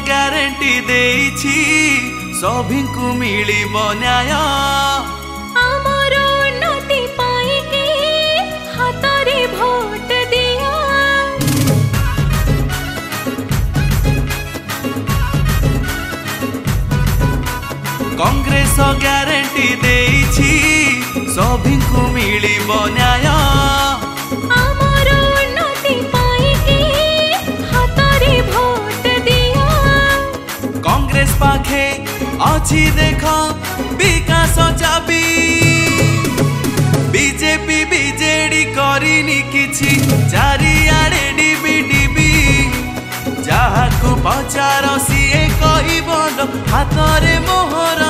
guarantee देइछि सभिंकु मिलिब न्याय आमर उन्नति पाई के हातरे भोट दिया कांग्रेस ग्यारंटी देइछि सभिंकु मिलिब न्याय आमर उन्नति पाई के हातरे भोट दिया कांग्रेस पाखे अछि देख विकास चाबी बीजेपी बीजेडी करिनी किछि चारिआडे डिबी डिबी जहाकु पचार सीए कहिबो हातरे मोहर